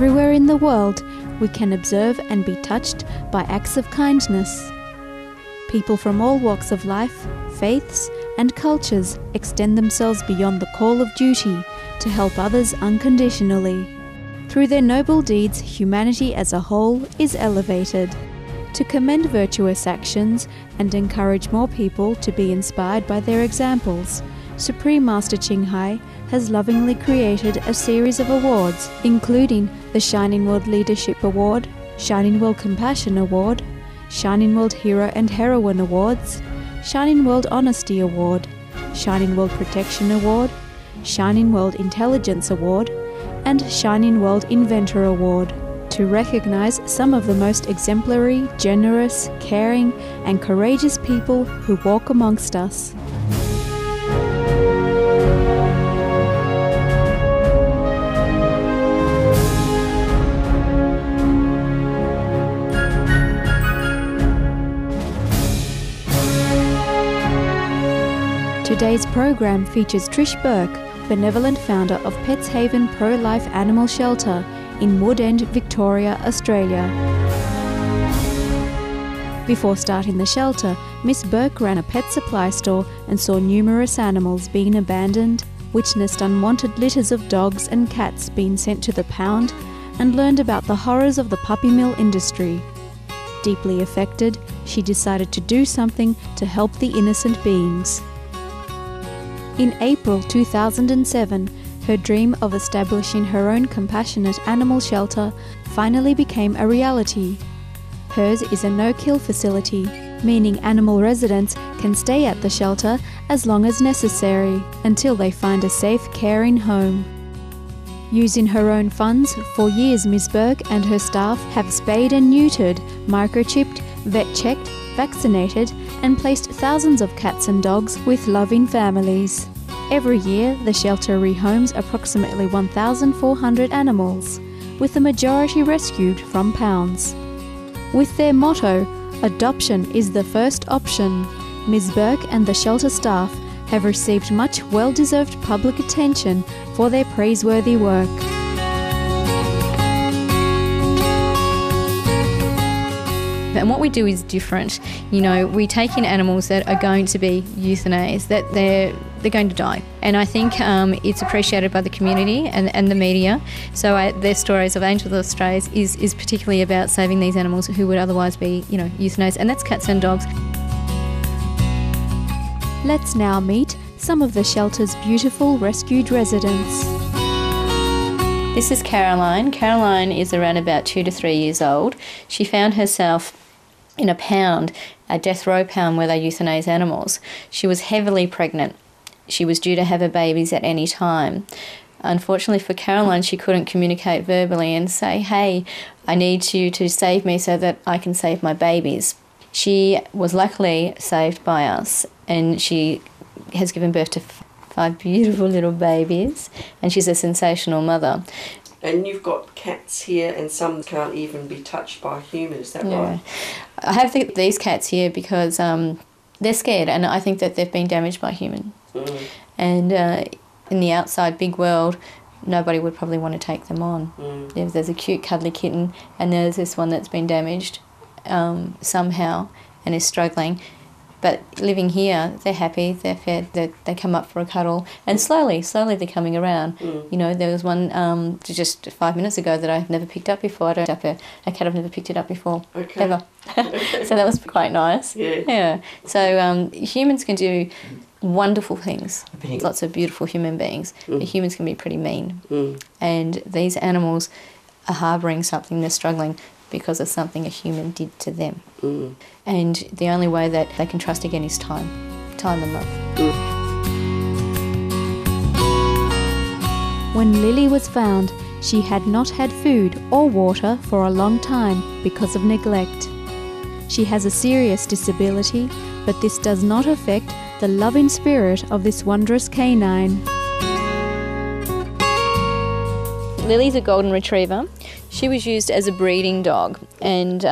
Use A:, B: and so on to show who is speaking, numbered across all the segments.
A: everywhere in the world, we can observe and be touched by acts of kindness. People from all walks of life, faiths, and cultures extend themselves beyond the call of duty to help others unconditionally. Through their noble deeds, humanity as a whole is elevated. To commend virtuous actions and encourage more people to be inspired by their examples, Supreme Master Ching Hai has lovingly created a series of awards, including the Shining World Leadership Award, Shining World Compassion Award, Shining World Hero and Heroine Awards, Shining World Honesty Award, Shining World Protection Award, Shining World Intelligence Award, and Shining World Inventor Award, to recognise some of the most exemplary, generous, caring, and courageous people who walk amongst us. Today's program features Trish Burke, benevolent founder of Pets Haven Pro-Life Animal Shelter in Woodland, Victoria, Australia. Before starting the shelter, Miss Burke ran a pet supply store and saw numerous animals being abandoned, witnessed unwanted litters of dogs and cats being sent to the pound, and learned about the horrors of the puppy mill industry. Deeply affected, she decided to do something to help the innocent beings. In April 2007, her dream of establishing her own compassionate animal shelter finally became a reality. Hers is a no-kill facility, meaning animal residents can stay at the shelter as long as necessary until they find a safe, caring home. Using her own funds, for years Ms. Burke and her staff have spayed and neutered, microchipped, vet-checked, vaccinated, and placed thousands of cats and dogs with loving families. Every year, the shelter rehomes approximately 1,400 animals, with the majority rescued from pounds. With their motto, "Adoption is the first option," Ms. Burke and the shelter staff have received much well-deserved public attention for their praiseworthy work.
B: And what we do is different. We take in animals that are going to be euthanized, that they're going to die. And I think it's appreciated by the community and the media. So their stories of Angels of Australia is particularly about saving these animals who would otherwise be, euthanized. And that's cats and dogs.
A: Let's now meet some of the shelter's beautiful rescued residents.
B: This is Caroline. Caroline is around about 2 to 3 years old. She found herself in a pound, a death row pound where they euthanize animals. She was heavily pregnant. She was due to have her babies at any time. Unfortunately for Caroline, she couldn't communicate verbally and say, "Hey, I need you to save me so that I can save my babies." She was luckily saved by us, and she has given birth to 5 beautiful little babies, and she's a sensational mother.
C: And you've got cats here, and some can't even be touched by a human, is that right?
B: I have these cats here because they're scared, and I think that they've been damaged by humans. And in the outside big world, nobody would probably want to take them on. There's a cute cuddly kitten, and there's this one that's been damaged somehow and is struggling. But living here, they're happy, they're fed, they come up for a cuddle, and slowly they're coming around. There was one just 5 minutes ago that I've never picked up before. I don't have a cat, I've never picked it up before, ever. So that was quite nice. Yeah. So humans can do wonderful things. Lots of beautiful human beings. But humans can be pretty mean. And these animals are harbouring something, they're struggling because of something a human did to them. And the only way that they can trust again is time and love.
A: When Lily was found, she had not had food or water for a long time because of neglect. She has a serious disability, but this does not affect the loving spirit of this wondrous canine.
B: Lily's a golden retriever. She was used as a breeding dog, and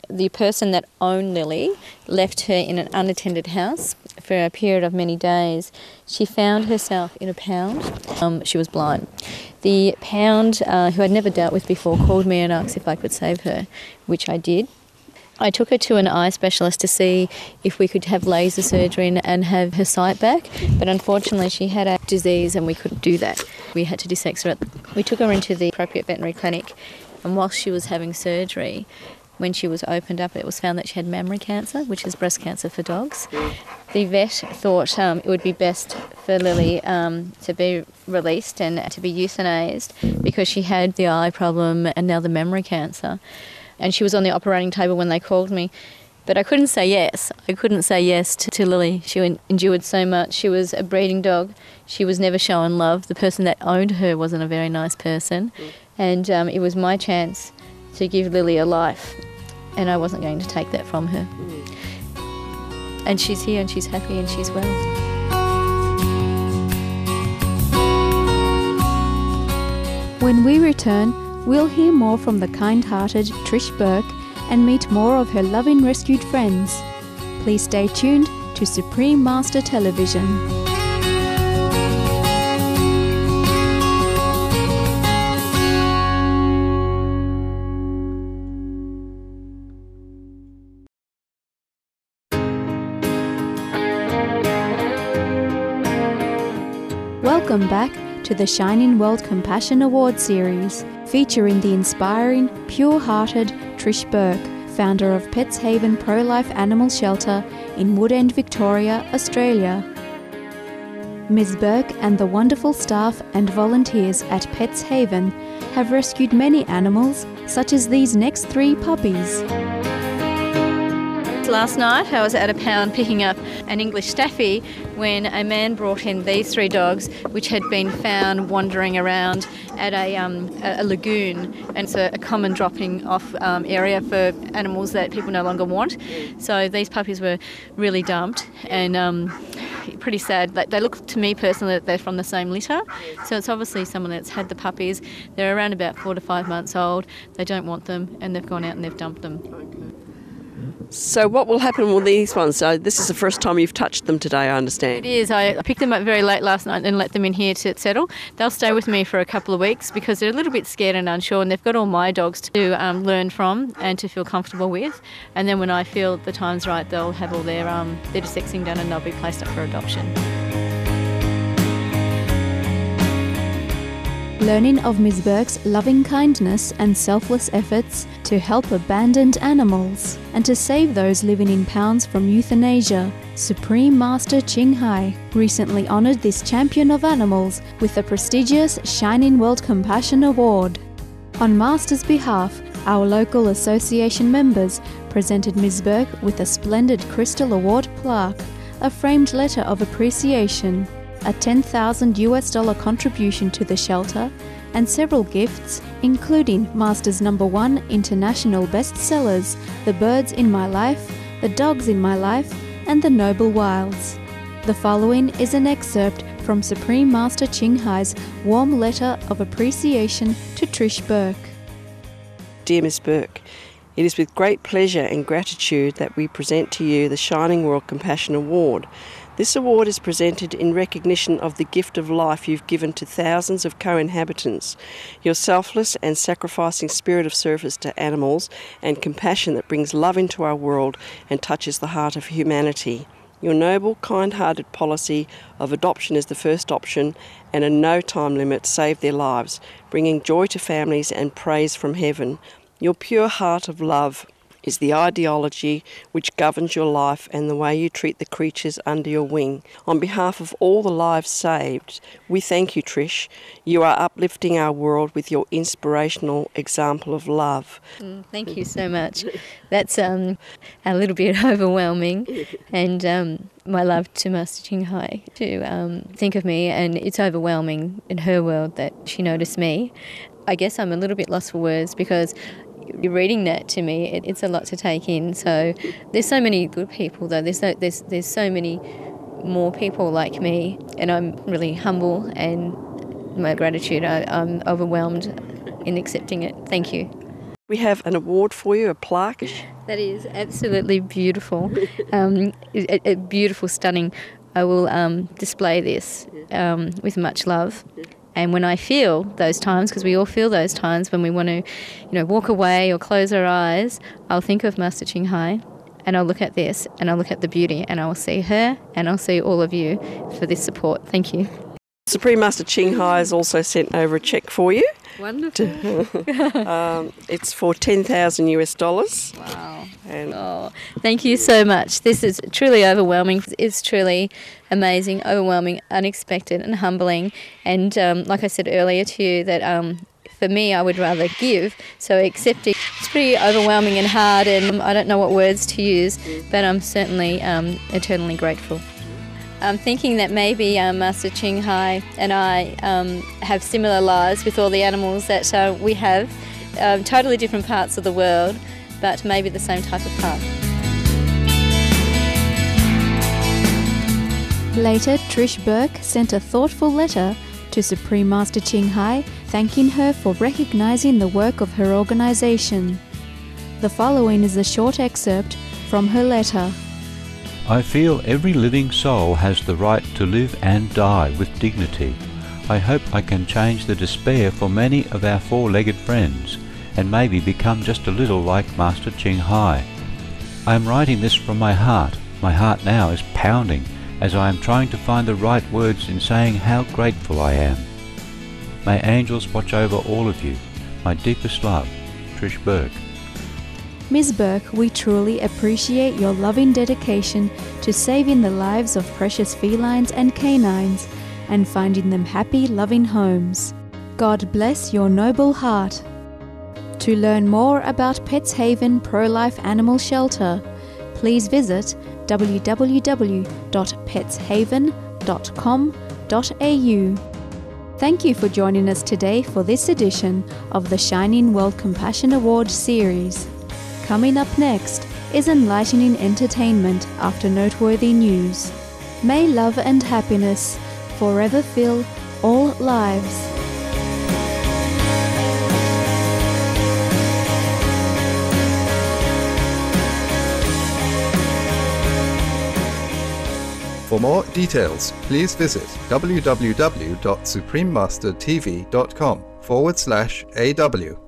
B: the person that owned Lily left her in an unattended house for a period of many days. She found herself in a pound. She was blind. The pound, who I'd never dealt with before, called me and asked if I could save her, which I did. I took her to an eye specialist to see if we could have laser surgery and have her sight back, but unfortunately she had a disease and we couldn't do that. We had to desex her. We took her into the appropriate veterinary clinic, and whilst she was having surgery, when she was opened up, it was found that she had mammary cancer, which is breast cancer for dogs. The vet thought it would be best for Lily to be released and to be euthanized because she had the eye problem and now the mammary cancer. And she was on the operating table when they called me. But I couldn't say yes. I couldn't say yes to Lily. She endured so much. She was a breeding dog. She was never shown love. The person that owned her wasn't a very nice person. And it was my chance to give Lily a life. And I wasn't going to take that from her. And she's here and she's happy and she's well.
A: When we return, we'll hear more from the kind-hearted Trish Burke and meet more of her loving rescued friends. Please stay tuned to Supreme Master Television. Welcome back to the Shining World Compassion Award Series, featuring the inspiring, pure-hearted Trish Burke, founder of Pets Haven Pro-Life Animal Shelter in Woodland, Victoria, Australia. Ms. Burke and the wonderful staff and volunteers at Pets Haven have rescued many animals, such as these next 3 puppies.
B: Last night I was at a pound picking up an English Staffy when a man brought in these 3 dogs which had been found wandering around at a lagoon, and it's a common dropping off area for animals that people no longer want. So these puppies were really dumped and pretty sad. They look to me personally that they're from the same litter, so it's obviously someone that's had the puppies. They're around about 4 to 5 months old. They don't want them and they've gone out and they've dumped them.
C: So what will happen with these ones? This is the first time you've touched them today, I understand.
B: It is. I picked them up very late last night and let them in here to settle. They'll stay with me for a couple of weeks because they're a little bit scared and unsure, and they've got all my dogs to learn from and to feel comfortable with. And then when I feel the time's right, they'll have all their desexing done and they'll be placed up for adoption.
A: Learning of Ms. Burke's loving kindness and selfless efforts to help abandoned animals and to save those living in pounds from euthanasia, Supreme Master Ching Hai recently honoured this champion of animals with the prestigious Shining World Compassion Award. On Master's behalf, our local association members presented Ms. Burke with a splendid Crystal Award plaque, a framed letter of appreciation, a $10,000 contribution to the shelter, and several gifts, including Master's #1 international bestsellers, The Birds in My Life, The Dogs in My Life, and The Noble Wilds. The following is an excerpt from Supreme Master Ching Hai's warm letter of appreciation to Trish Burke.
C: Dear Miss Burke, it is with great pleasure and gratitude that we present to you the Shining World Compassion Award. This award is presented in recognition of the gift of life you've given to thousands of co-inhabitants, your selfless and sacrificing spirit of service to animals and compassion that brings love into our world and touches the heart of humanity. Your noble, kind-hearted policy of adoption is the first option, and a no time limit saved their lives, bringing joy to families and praise from heaven. Your pure heart of love is the ideology which governs your life and the way you treat the creatures under your wing. On behalf of all the lives saved, we thank you, Trish. You are uplifting our world with your inspirational example of love.
B: Thank you so much. That's a little bit overwhelming, and my love to Master Ching Hai to think of me, and it's overwhelming in her world that she noticed me. I guess I'm a little bit lost for words because you're reading that to me, it's a lot to take in. So there's so many good people though. There's so many more people like me, and I'm really humble, and my gratitude, I'm overwhelmed in accepting it. Thank you.
C: We have an award for you, a plaque.
B: That is absolutely beautiful. A beautiful, stunning. I will display this with much love. And when I feel those times, because we all feel those times when we want to, walk away or close our eyes, I'll think of Master Ching Hai, and I'll look at this, and I'll look at the beauty, and I will see her, and I'll see all of you for this support. Thank you.
C: Supreme Master Ching Hai has also sent over a cheque for you.
B: Wonderful.
C: It's for $10,000.
B: Wow.
C: And
B: thank you so much. This is truly overwhelming. It's truly amazing, overwhelming, unexpected and humbling. And like I said earlier to you, that for me, I would rather give. So accepting, it's pretty overwhelming and hard, and I don't know what words to use, but I'm certainly eternally grateful. I'm thinking that maybe Master Ching Hai and I have similar lives with all the animals that we have, totally different parts of the world, but maybe the same type of path.
A: Later, Trish Burke sent a thoughtful letter to Supreme Master Ching Hai, thanking her for recognising the work of her organisation. The following is a short excerpt from her letter.
D: I feel every living soul has the right to live and die with dignity. I hope I can change the despair for many of our four-legged friends, and maybe become just a little like Master Ching Hai. I am writing this from my heart. My heart now is pounding as I am trying to find the right words in saying how grateful I am. May angels watch over all of you. My deepest love, Trish Burke.
A: Ms. Burke, we truly appreciate your loving dedication to saving the lives of precious felines and canines and finding them happy, loving homes. God bless your noble heart. To learn more about Pets Haven Pro-Life Animal Shelter, please visit www.petshaven.com.au. Thank you for joining us today for this edition of the Shining World Compassion Award series. Coming up next is enlightening entertainment after noteworthy news. May love and happiness forever fill all lives.
E: For more details, please visit www.suprememastertv.com/AW.